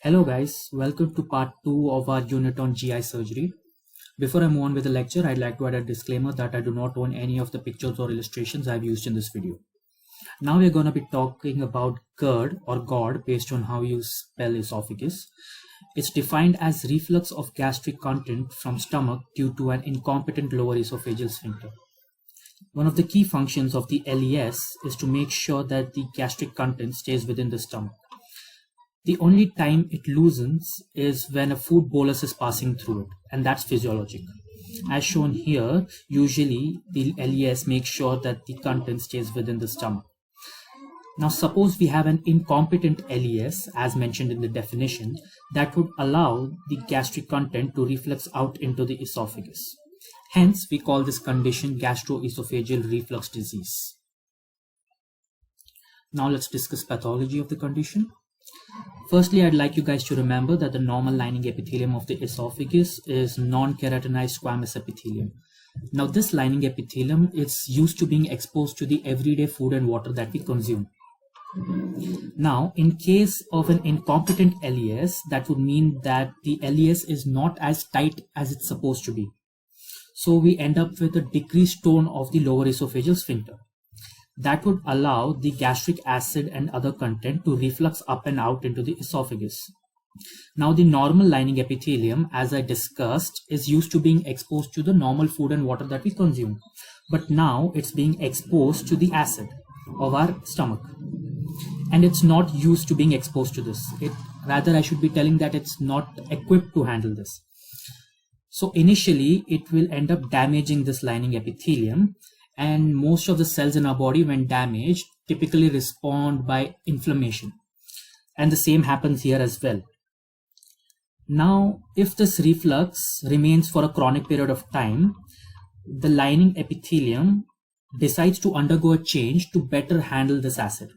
Hello guys, welcome to part 2 of our unit on GI surgery. Before I move on with the lecture, I'd like to add a disclaimer that I do not own any of the pictures or illustrations I've used in this video. Now we're going to be talking about GERD or GORD based on how you spell esophagus. It's defined as reflux of gastric content from stomach due to an incompetent lower esophageal sphincter. One of the key functions of the LES is to make sure that the gastric content stays within the stomach. The only time it loosens is when a food bolus is passing through it, and that's physiologic. As shown here, usually the LES makes sure that the content stays within the stomach. Now suppose we have an incompetent LES, as mentioned in the definition, that would allow the gastric content to reflux out into the esophagus. Hence, we call this condition gastroesophageal reflux disease. Now let's discuss pathology of the condition. Firstly, I'd like you guys to remember that the normal lining epithelium of the esophagus is non-keratinized squamous epithelium. Now this lining epithelium is used to being exposed to the everyday food and water that we consume. Now, in case of an incompetent LES, that would mean that the LES is not as tight as it's supposed to be. So we end up with a decreased tone of the lower esophageal sphincter. That would allow the gastric acid and other content to reflux up and out into the esophagus. Now the normal lining epithelium, as I discussed, is used to being exposed to the normal food and water that we consume. But now it's being exposed to the acid of our stomach. And it's not used to being exposed to this. Rather, I should be telling that it's not equipped to handle this. So initially, it will end up damaging this lining epithelium. And most of the cells in our body, when damaged, typically respond by inflammation. And the same happens here as well. Now, if this reflux remains for a chronic period of time, the lining epithelium decides to undergo a change to better handle this acid.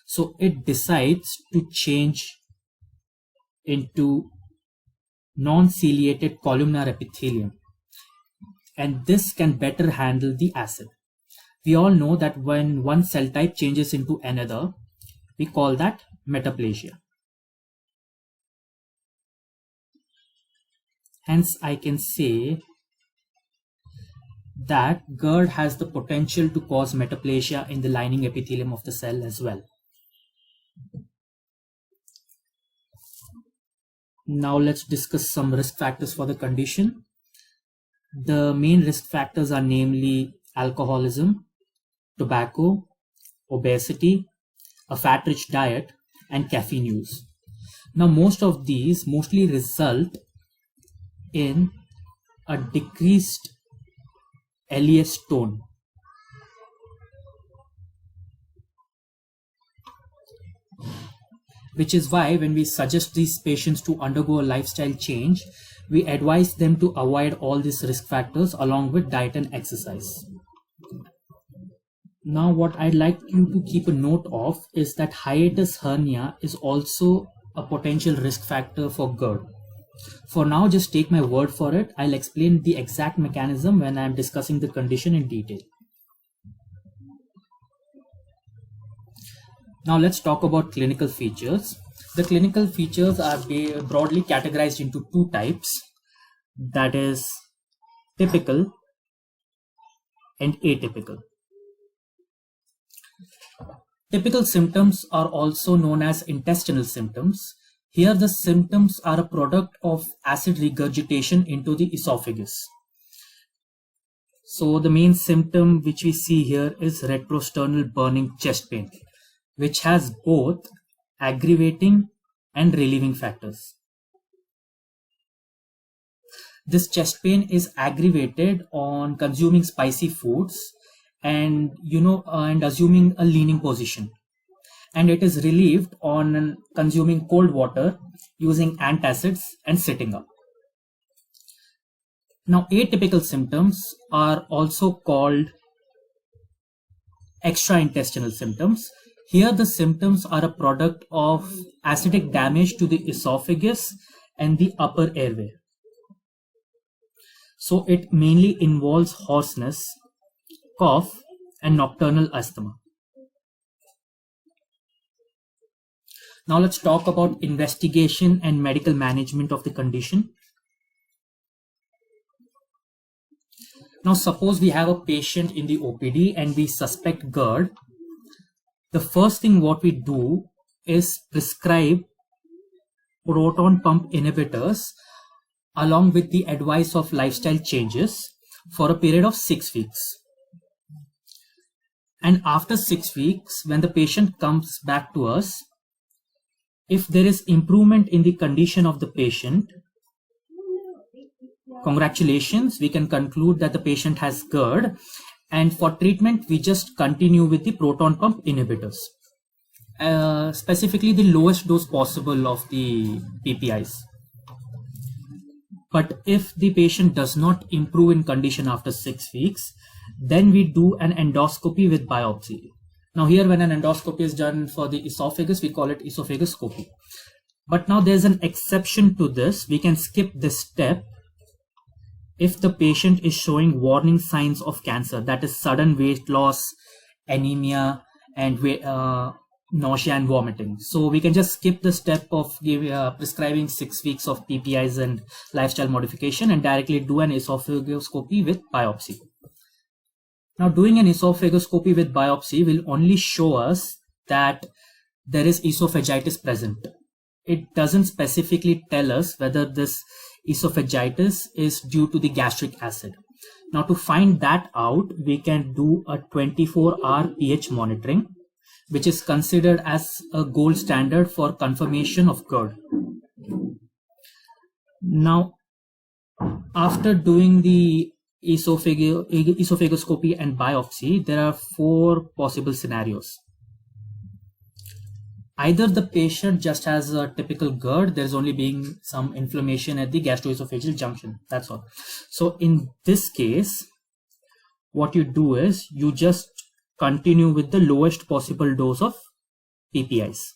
So it decides to change into non-ciliated columnar epithelium. And this can better handle the acid. We all know that when one cell type changes into another, we call that metaplasia. Hence, I can say that GERD has the potential to cause metaplasia in the lining epithelium of the cell as well. Now let's discuss some risk factors for the condition. The main risk factors are namely alcoholism, tobacco, obesity, a fat-rich diet, and caffeine use. Now most of these mostly result in a decreased LES tone. Which is why when we suggest these patients to undergo a lifestyle change, we advise them to avoid all these risk factors along with diet and exercise. Now what I'd like you to keep a note of is that hiatus hernia is also a potential risk factor for GERD. For now, just take my word for it. I'll explain the exact mechanism when I'm discussing the condition in detail. Now let's talk about clinical features. The clinical features are broadly categorized into two types, that is typical and atypical. Typical symptoms are also known as intestinal symptoms. Here the symptoms are a product of acid regurgitation into the esophagus. So the main symptom which we see here is retrosternal burning chest pain, which has both aggravating and relieving factors. This chest pain is aggravated on consuming spicy foods and assuming a leaning position, and it is relieved on consuming cold water, using antacids, and sitting up. Now atypical symptoms are also called extraintestinal symptoms. Here the symptoms are a product of acidic damage to the esophagus and the upper airway. So it mainly involves hoarseness, cough, and nocturnal asthma. Now let's talk about investigation and medical management of the condition. Now suppose we have a patient in the OPD and we suspect GERD. The first thing what we do is prescribe proton pump inhibitors along with the advice of lifestyle changes for a period of 6 weeks. And after 6 weeks, when the patient comes back to us, if there is improvement in the condition of the patient, congratulations, we can conclude that the patient has GERD, and for treatment we just continue with the proton pump inhibitors, specifically the lowest dose possible of the PPIs. But if the patient does not improve in condition after 6 weeks, then we do an endoscopy with biopsy. Now here, when an endoscopy is done for the esophagus, we call it esophagoscopy. But now there's an exception to this. We can skip this step if the patient is showing warning signs of cancer, that is sudden weight loss, anemia, and nausea and vomiting. So we can just skip the step of prescribing 6 weeks of PPIs and lifestyle modification and directly do an esophagoscopy with biopsy. Now, doing an esophagoscopy with biopsy will only show us that there is esophagitis present. It doesn't specifically tell us whether this esophagitis is due to the gastric acid. Now, to find that out, we can do a 24-hour pH monitoring, which is considered as a gold standard for confirmation of GERD. Now, after doing the esophagoscopy and biopsy, there are 4 possible scenarios. Either the patient just has a typical GERD, there's only being some inflammation at the gastroesophageal junction, that's all. So in this case, what you do is you just continue with the lowest possible dose of PPIs.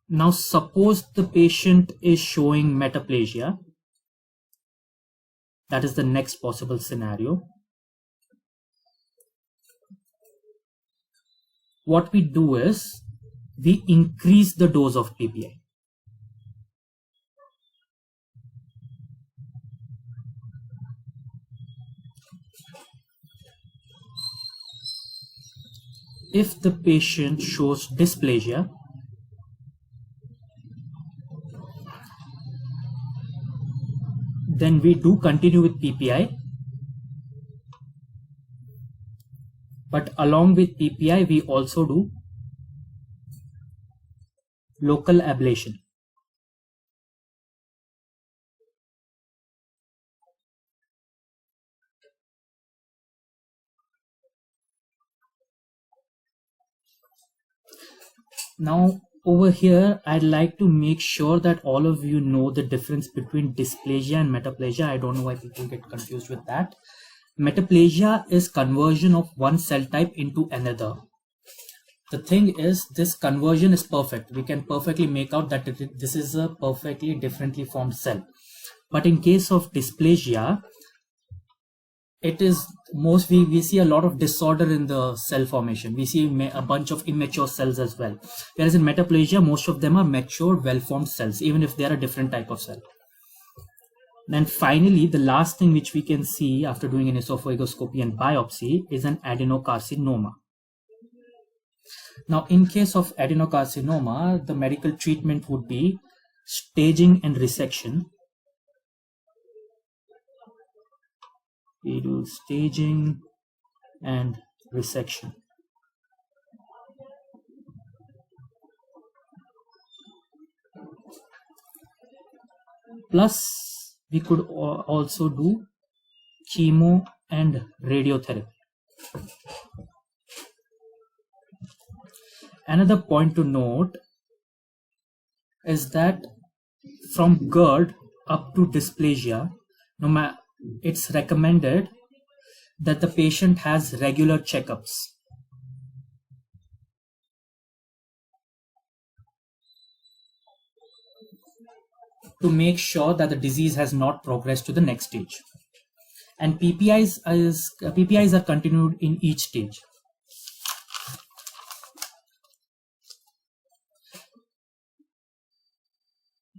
Now suppose the patient is showing metaplasia. That is the next possible scenario. What we do is we increase the dose of PPI. If the patient shows dysplasia, then we do continue with PPI. But along with PPI, we also do local ablation. Now over here, I'd like to make sure that all of you know the difference between dysplasia and metaplasia. I don't know why people get confused with that. Metaplasia is conversion of one cell type into another. The thing is, this conversion is perfect. We can perfectly make out that this is a perfectly differently formed cell. But in case of dysplasia, it is we see a lot of disorder in the cell formation. We see a bunch of immature cells as well. Whereas in metaplasia, most of them are mature, well-formed cells, even if they are a different type of cell. Then finally, the last thing which we can see after doing an esophagoscopy and biopsy is an adenocarcinoma. Now, in case of adenocarcinoma, the medical treatment would be staging and resection. We do staging and resection. Plus, we could also do chemo and radiotherapy. Another point to note is that from GERD up to dysplasia, it's recommended that the patient has regular checkups. To make sure that the disease has not progressed to the next stage. And PPIs are continued in each stage.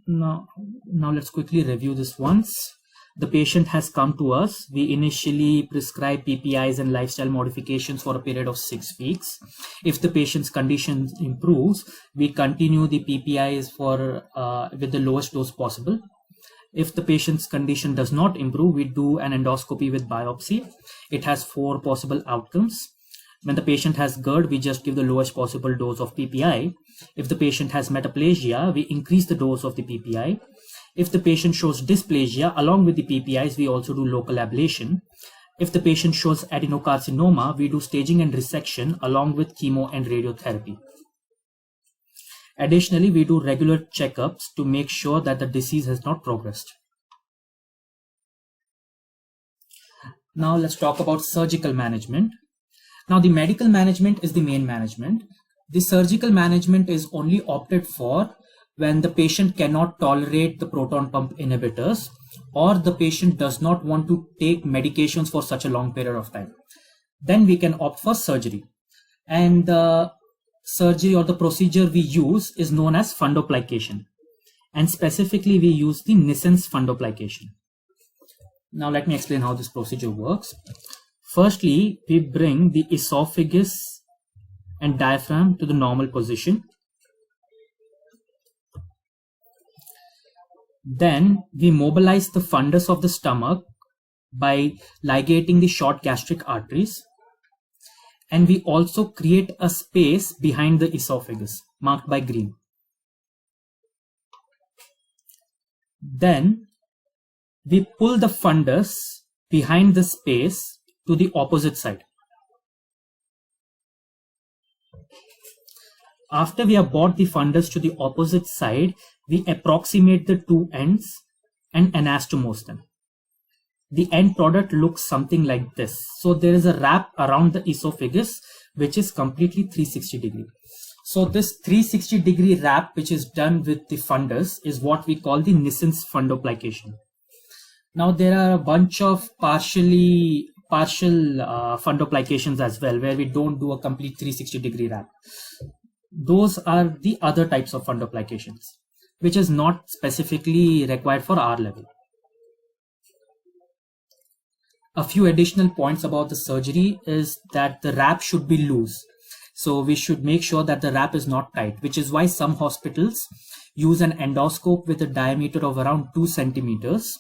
Now let's quickly review this once. The patient has come to us. We initially prescribe PPIs and lifestyle modifications for a period of 6 weeks. If the patient's condition improves, we continue the PPIs for with the lowest dose possible. If the patient's condition does not improve, we do an endoscopy with biopsy. It has 4 possible outcomes. When the patient has GERD, we just give the lowest possible dose of PPI. If the patient has metaplasia, we increase the dose of the PPI. If the patient shows dysplasia, along with the PPIs, we also do local ablation. If the patient shows adenocarcinoma, we do staging and resection along with chemo and radiotherapy. Additionally, we do regular checkups to make sure that the disease has not progressed. Now let's talk about surgical management. Now the medical management is the main management. The surgical management is only opted for when the patient cannot tolerate the proton pump inhibitors or the patient does not want to take medications for such a long period of time. Then we can opt for surgery. And the surgery or the procedure we use is known as fundoplication. And specifically, we use the Nissen's fundoplication. Now let me explain how this procedure works. Firstly, we bring the esophagus and diaphragm to the normal position. Then we mobilize the fundus of the stomach by ligating the short gastric arteries. And we also create a space behind the esophagus, marked by green. Then we pull the fundus behind the space to the opposite side. After we have brought the fundus to the opposite side, we approximate the two ends and anastomose them. The end product looks something like this. So there is a wrap around the esophagus, which is completely 360 degree. So this 360 degree wrap, which is done with the fundus, is what we call the Nissen's fundoplication. Now there are a bunch of partial fundoplications as well, where we don't do a complete 360 degree wrap. Those are the other types of fundoplications, which is not specifically required for our level. A few additional points about the surgery is that the wrap should be loose. So we should make sure that the wrap is not tight, which is why some hospitals use an endoscope with a diameter of around 2 centimeters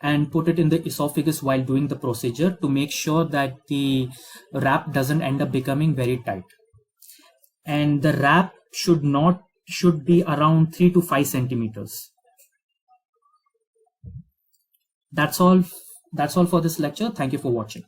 and put it in the esophagus while doing the procedure to make sure that the wrap doesn't end up becoming very tight. And the wrap should be around 3 to 5 centimeters. That's all for this lecture. Thank you for watching.